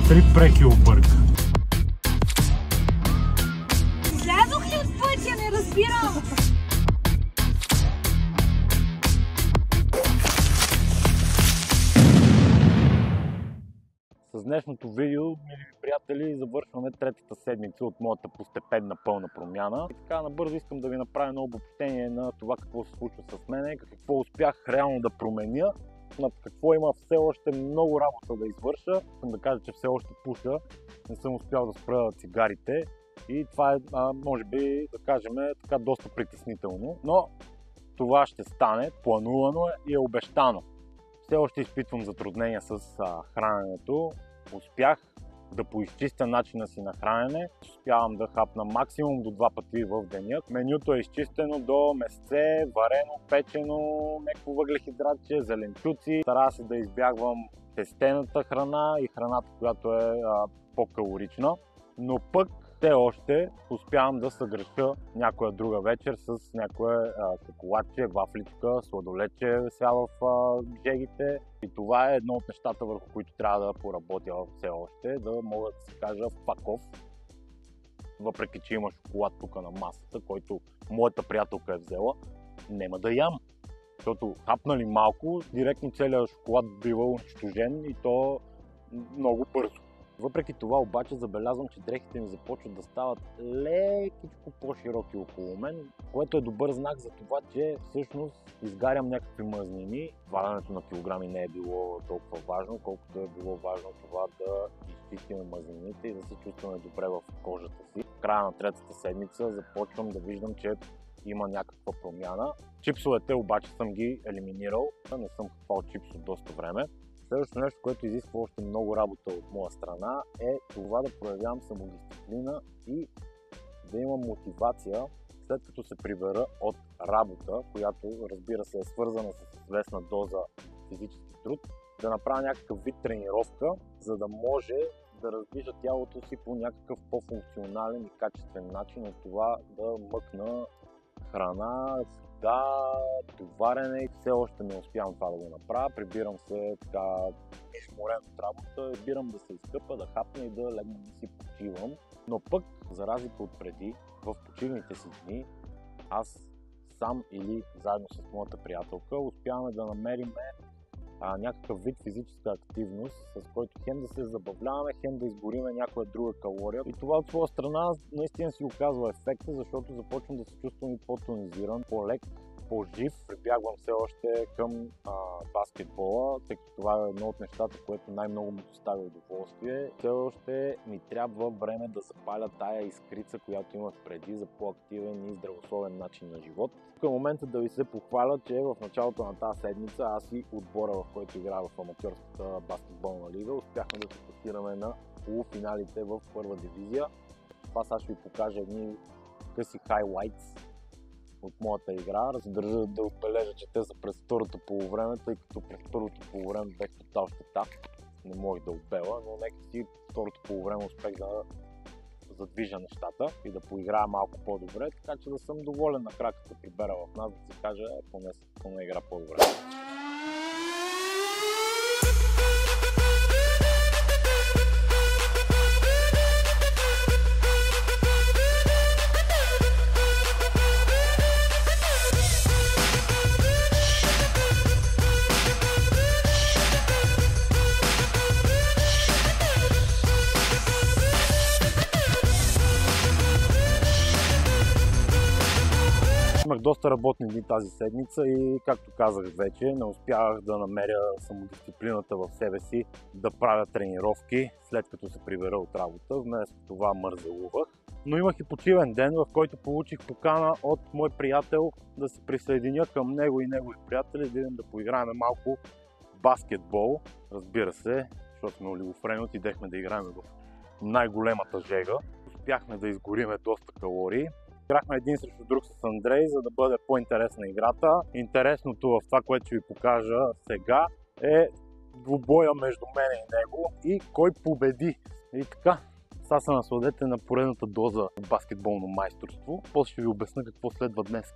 3 прехи обърка. Излязох ли от пътя? Не разбирам. С днешното видео, мили приятели, завършваме третата седмица от моята постепенна пълна промяна. И така набързо искам да ви направя едно обобщение на това какво се случва с мене, какво успях реално да променя, над какво има все още много работа да извърша. Искам да кажа, че все още пуша, не съм успял да спра цигарите и това е, може би, да кажем, така доста притеснително, но това ще стане, планувано и е обещано. Все още изпитвам затруднения с храненето. Успях да поизчистя начина си на хранене. Успявам да хапна максимум до 2 пъти в деня. Менюто е изчистено до месце, варено, печено, някакво въглехидратче, зеленчуци. Старая се да избягвам тестената храна и храната, която е по-калорична. Но пък все още успявам да съгреша някоя друга вечер с някое шоколадче, вафличка, сладолече вися в жегите. И това е едно от нещата, върху които трябва да поработя все още, да мога да си кажа fuck off. Въпреки че има шоколад тук на масата, който моята приятелка е взела, няма да ям. Защото хапнали малко, директно целият шоколад бива унищожен и то много бързо. Въпреки това обаче забелязвам, че дрехите ми започват да стават лекичко по-широки около мен, което е добър знак за това, че всъщност изгарям някакви мазнини. Ваденето на килограми не е било толкова важно, колкото е било важно това да изчистим мазнините и да се чувстваме добре в кожата си. В края на третата седмица започвам да виждам, че има някаква промяна. Чипсовете обаче съм ги елиминирал, не съм хапал чипс от доста време. Следващото нещо, което изисква още много работа от моя страна, е това да проявявам самодисциплина и да имам мотивация, след като се прибера от работа, която, разбира се, е свързана с известна доза физически труд, да направя някакъв вид тренировка, за да може да раздвижа тялото си по някакъв по-функционален и качествен начин от това да мъкна храна, товарене и все още не успявам това да го направя. Прибирам се така изморен от работа, избирам да се изкъпа, да хапна и да легна да си почивам. Но пък, за разлика от преди, в почивните си дни, аз сам или заедно с моята приятелка успяваме да намерим някакъв вид физическа активност, с който хем да се забавляваме, хем да изгориме някоя друга калория. И това от своя страна наистина си оказва ефекта, защото започвам да се чувствам и по-тонизиран, по-лек, по-жив. Прибягвам все още към баскетбола, тъй като това е едно от нещата, което най-много ми доставя удоволствие. Все още ми трябва време да запаля тая искрица, която имах преди за по-активен и здравословен начин на живот. Тук е момента да ви се похваля, че в началото на тази седмица аз и отбора, в който играя в аматьорската баскетболна лига, успяхме да се класираме на полуфиналите в първа дивизия. Това сега ще ви покажа едни къси хайлайтс от моята игра. Държа да отбележа, че те са през второто полувреме, тъй като през второто полувреме бех тотал щета. Не можех да отбела, но нека си второто полувреме успех да задвижа нещата и да поиграя малко по-добре, така че да съм доволен на краката прибера в нас, да си кажа, поне игра по-добре. Имах доста работни дни тази седмица и, както казах вече, не успявах да намеря самодисциплината в себе си да правя тренировки, след като се прибера от работа. Вместо това мързелувах. Но имах и почивен ден, в който получих покана от мой приятел да се присъединя към него и негови приятели, да идем да поиграем малко баскетбол. Разбира се, защото сме олигофрени, отидехме да играем в най-големата жега. Успяхме да изгориме доста калории. Играхме един срещу друг с Андрей, за да бъде по-интересна играта. Интересното в това, което ще ви покажа сега, е двубоя между мен и него и кой победи. И така, сега се насладете на поредната доза баскетболно майсторство. После ще ви обясня какво следва днес.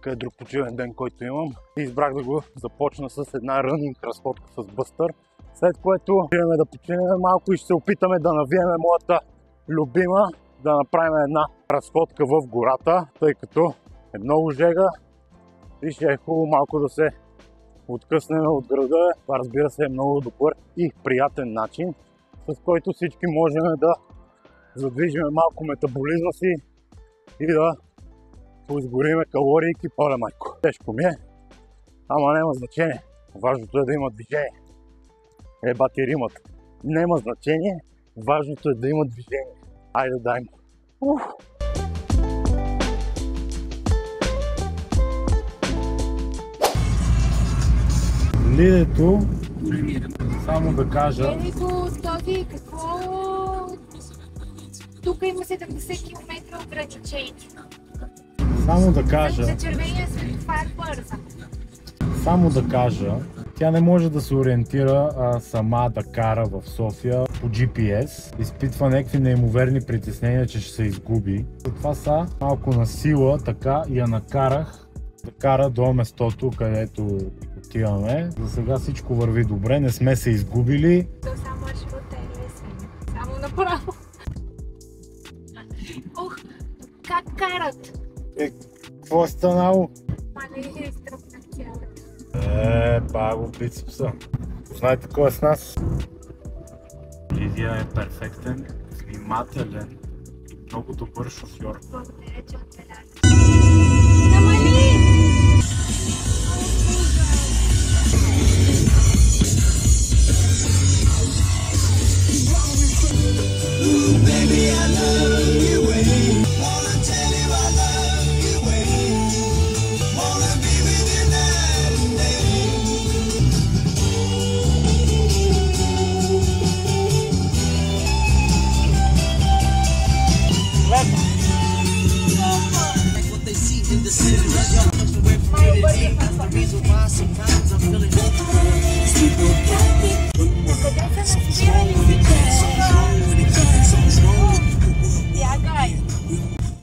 Днеска е друг почивен ден, който имам. И избрах да го започна с една рънинг разходка с бъстър. След което идваме да починем малко и ще се опитаме да навиеме моята любима, да направим една разходка в гората, тъй като е много жега и ще е хубаво малко да се откъснем от града. Това, разбира се, е много добър и приятен начин, с който всички можем да задвижим малко метаболизма си и да поизгориме калории. Оле майко, тежко ми е, ама няма значение. Важното е да има движение. Бати римът. Няма значение, важното е да има движение. Айде дай му. Лидето, само да кажа... Лидето, този какво... Тук има 70 км ограничение. Само да кажа... За червения светофар бърза. Само да кажа, тя не може да се ориентира сама да кара в София по GPS. Изпитва някакви неимоверни притеснения, че ще се изгуби. Затова са малко на сила, така я накарах да кара до местото, където отиваме. За сега всичко върви добре, не сме се изгубили. То само маршрута е лесен. Само направо. Ох, как карат? Какво е станало? Мале, стръпна цялата. Паго бицепса. Знаете кой е с нас? Лидия е перфектен, внимателен и много добър шофьор. Благодаря, че отбеляза. Намали!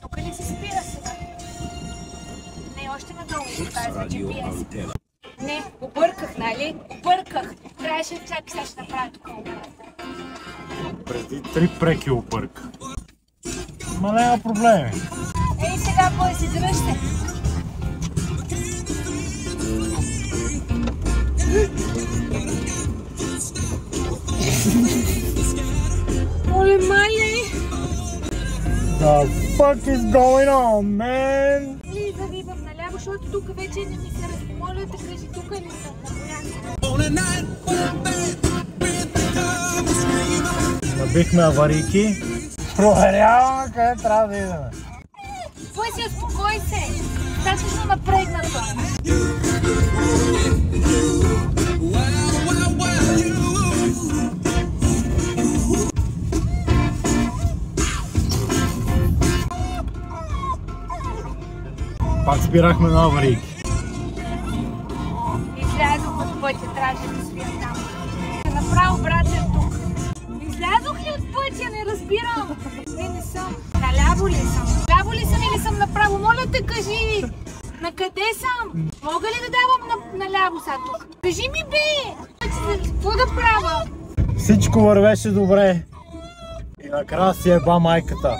Тук ли се спира сега? Не, още надолу ще кажа за GPS. Не, обърках, нали? Обърках. Трябваше да чакай, сега ще направя тук обърках. Преди 3 преки обърка. Ма няма проблеми. Ей, сега бой си дръжте. Оле, мале! The fuck is going on, man? Или да вибам наляво, защото тук вече не ми се размоля да кажи тук ли съм. Набихме аварийки. Проверяваме къде трябва да идеме. Твой си, успокой се! Достатъчно напрегнато. Пак спирахме на аварийки. Излязох от пътя, трябваше да свия там. Направо, брате, тук. Излязох ли от пътя? Не разбирам. Не съм. Наляво ли съм? Ляво ли съм или съм направо? Моля те, кажи! На къде съм? Мога ли да давам наляво сега тук? Кажи ми, бе! Какво да правя? Всичко вървеше добре. И накрая си еба майката.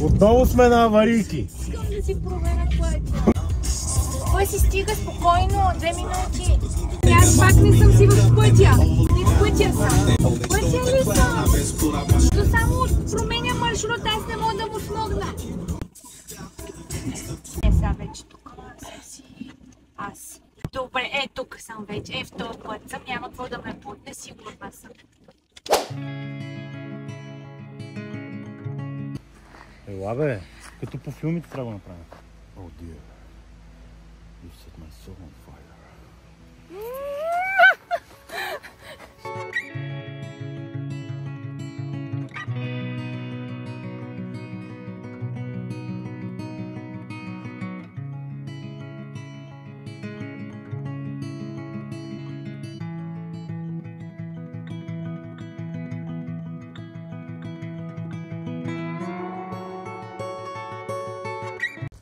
Отново сме на аварийки. Искам да си проверя пътя. Кой си стига спокойно, 2 минути. Аз пак не съм си в пътя. Не в пътя съм. В пътя ли съм? Но само променя маршрут, аз не мога да му смогна. Сега вече тук съм си аз. Добре, тук съм вече. В този път съм, няма какво да ме путне, сигурна съм. Ела бе, като по филмите трябва да направим. Oh dear, you set my soul on fire.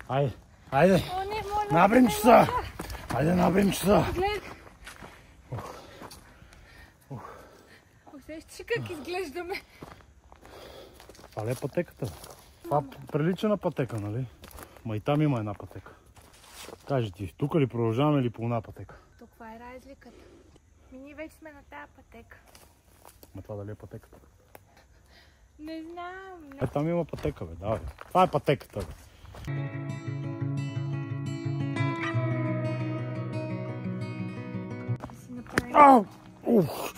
Айде, айде! О, не, моля Набрим часа! Хайде, набрим часа! Гледай! Усещаш ли как изглеждаме? Това ли е пътеката? Това прилича на пътека, нали? Ма и там има една пътека. Кажи ти, тук ли продължаваме или по една пътека? Тук каква е разликата? Ние вече сме на тази пътека. Ма това дали е пътеката? Не знам. Е, там има пътека, бе, давай. Това е пътеката, бе. Си направим. Ау! Ух!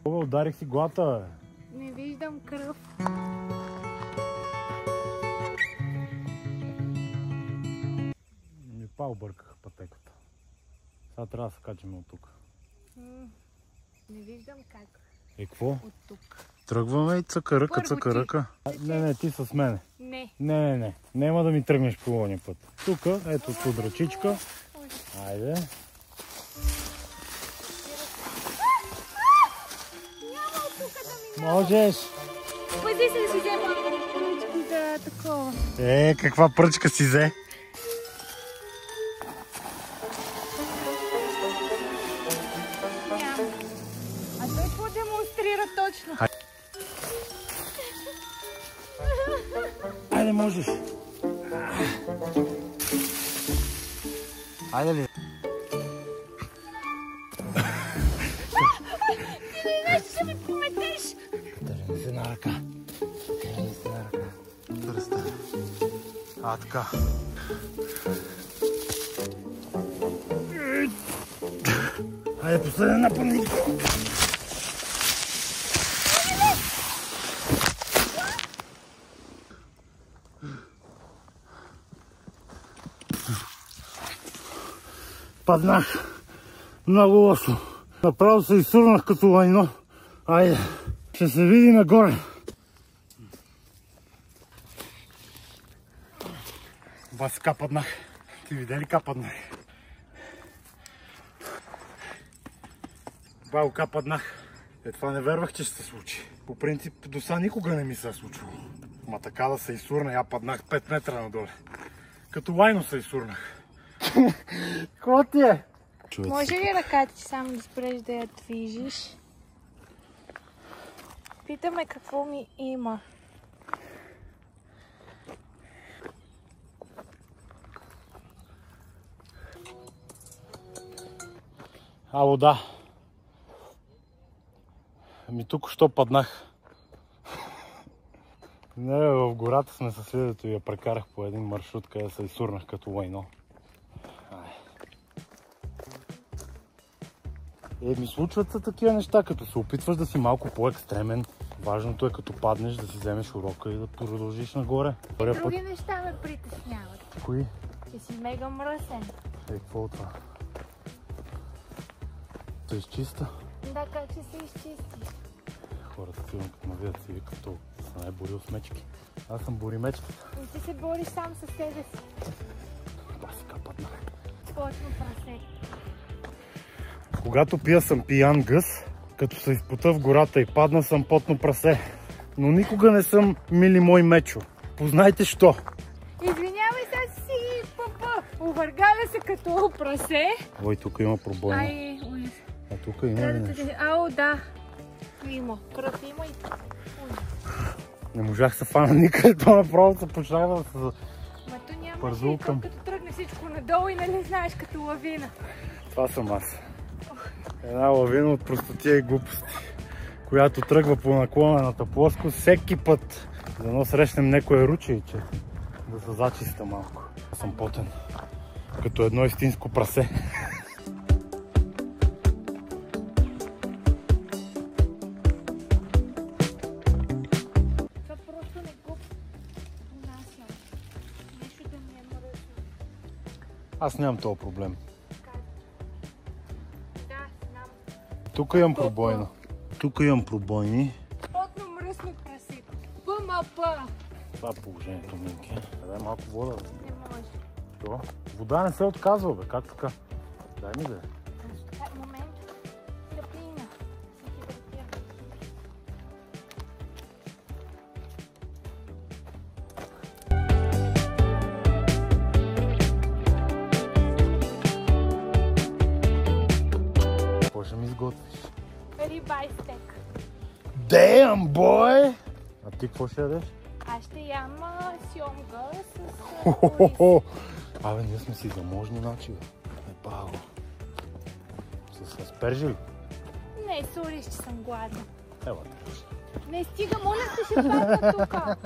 Ударих си главата, бе. Не виждам кръв. Ми па обърках пътеката. Сега трябва да се качим от тук. Не виждам как. Е, какво? От тук. Тръгваме и цъка-ръка, Първо цъка-ръка. Не, ти с мене. Не. Не. Нема да ми тръгнеш по лония път. Тук, ето тук ръчичка. Айде. Няма от тук да ми Можеш. пъзи се да си взема ръчки за такова. Е, каква пръчка си взе? Няма. А той какво демонстрира точно? Айде, можеш. Айде ли? Ти не нещо ще ми пометеш. Държи се на ръка. Пръста. А, така. Айде, последен напъдник. Паднах. Много лошо. Направо се изсурнах като лайно. Айде, ще се види нагоре. Бас кападнах. Ти видя ли кападнах? Бао кападнах. Е, това не вервах, че ще се случи. По принцип, до сега никога не ми се е случвало. Ма така да се изсурна, я паднах 5 метра надоле. Като лайно се изсурнах. Какво ти е? Може ли ръката ти само да спреш да я движиш? Питаме какво ми има. Ало, да. Ами тук що паднах. Не, в гората сме със следето и я прекарах по един маршрут, къде се изсурнах като лайно. Ми случват се такива неща, като се опитваш да си малко по-екстремен. Важното е като паднеш да си вземеш урока и да продължиш нагоре. Други неща ме притесняват. Кои? Че си мега мръсен. Какво от това? Се изчиста? Да, как ще се изчисти? Хората сигурно като ме видят си викат, то са най-борил с мечки. Аз съм боримечката. И ти се бориш сам със себе си. Басика паднах. Точно прасе. Когато пия съм пиян гъс, като се изпута в гората и падна съм потно прасе. Но никога не съм мили мой мечо. Познайте що. Извинявай сега си, папа. Увъргаля се като прасе. Ой, тук има пробойна. Ай, ой. А тук има ли нещо? Ау, да. Има. Кръв има и... Не можах се фана никъде, то направо се почнах да се... Мато няма Пързулкам. като тръгне всичко надолу и нали знаеш като лавина. Това съм аз. Една лавина от простотия и глупости, която тръгва по наклонената плоскост всеки път. Дано срещнем некое ручейче, да се зачиста малко. Аз съм потен, като едно истинско прасе. Това просто не го понасям. Нещо да ми е мръсно. Аз нямам този проблем. Да, знам. Тук имам пробойна. Тук имам пробойни. Потно мръсно прасе. ПМП. Това е положението, Минки. Дай малко вода. Не може. Що? Вода не се отказва, бе. Как така? Дай ми да е. Момент. Да пина. Се хидратира. Damn, boy! А ти какво ще ядеш? Аз ще ям сьомга с Хо-хо-хо! Абе, ние сме си заможни начи, бе. Ебаго. С аспержи ли? Не, сори, че съм гладна. Ева. Не стига, моля те, ще падна тука.